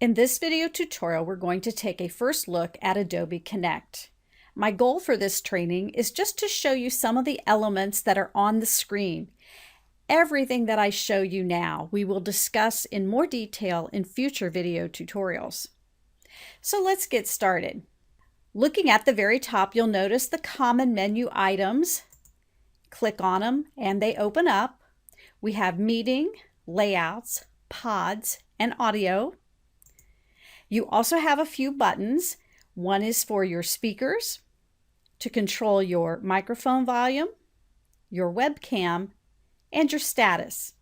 In this video tutorial, we're going to take a first look at Adobe Connect. My goal for this training is just to show you some of the elements that are on the screen. Everything that I show you now, we will discuss in more detail in future video tutorials. So let's get started. Looking at the very top, you'll notice the common menu items. Click on them and they open up. We have meeting, layouts, pods, and audio. You also have a few buttons. One is for your speakers, to control your microphone volume, your webcam, and your status.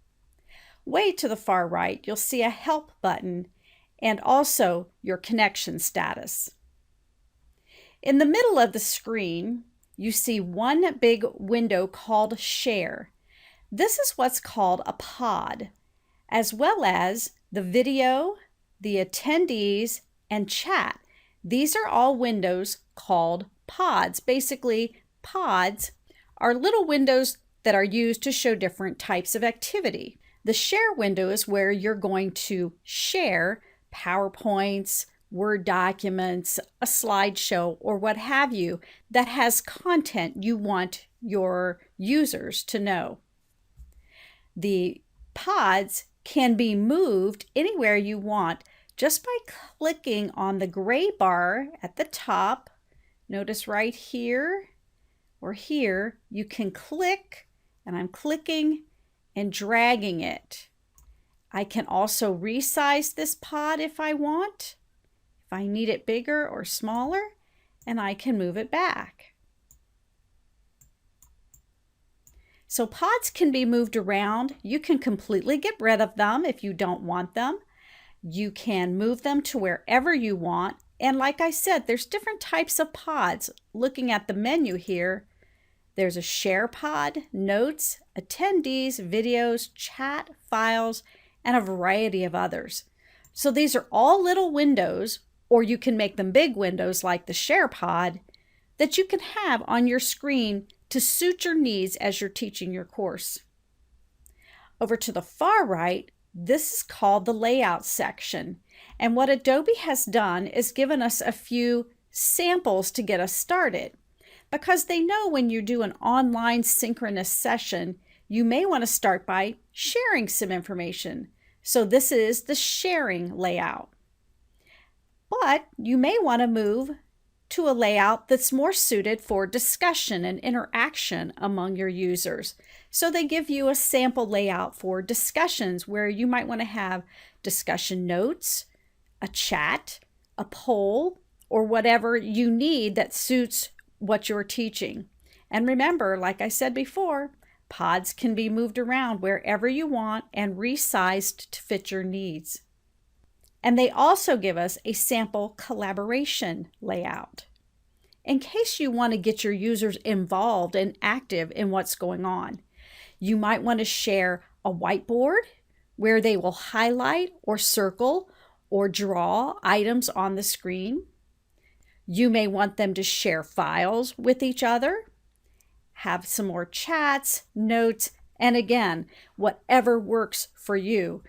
Way to the far right, you'll see a help button and also your connection status. In the middle of the screen, you see one big window called Share. This is what's called a pod, as well as the video, the attendees, and chat. These are all windows called pods. Basically, pods are little windows that are used to show different types of activity. The share window is where you're going to share PowerPoints, Word documents, a slideshow, or what have you that has content you want your users to know. The pods can be moved anywhere you want just by clicking on the gray bar at the top. Notice right here or here, you can click, and I'm clicking and dragging it. I can also resize this pod if I want, if I need it bigger or smaller, and I can move it back. So pods can be moved around. You can completely get rid of them if you don't want them. You can move them to wherever you want. And like I said, there's different types of pods. Looking at the menu here, there's a share pod, notes, attendees, videos, chat, files, and a variety of others. So these are all little windows, or you can make them big windows like the share pod, that you can have on your screen to suit your needs as you're teaching your course. Over to the far right, this is called the layout section. And what Adobe has done is given us a few samples to get us started. Because they know when you do an online synchronous session, you may want to start by sharing some information. So this is the sharing layout. But you may want to move to a layout that's more suited for discussion and interaction among your users. So they give you a sample layout for discussions where you might want to have discussion notes, a chat, a poll, or whatever you need that suits what you're teaching. And remember, like I said before, pods can be moved around wherever you want and resized to fit your needs. And they also give us a sample collaboration layout in case you want to get your users involved and active in what's going on. You might want to share a whiteboard where they will highlight or circle or draw items on the screen. You may want them to share files with each other, have some more chats, notes, and again, whatever works for you.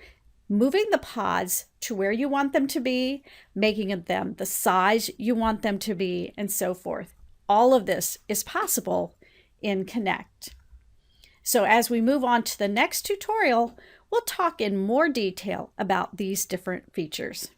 Moving the pods to where you want them to be, making them the size you want them to be, and so forth. All of this is possible in Connect. So as we move on to the next tutorial, we'll talk in more detail about these different features.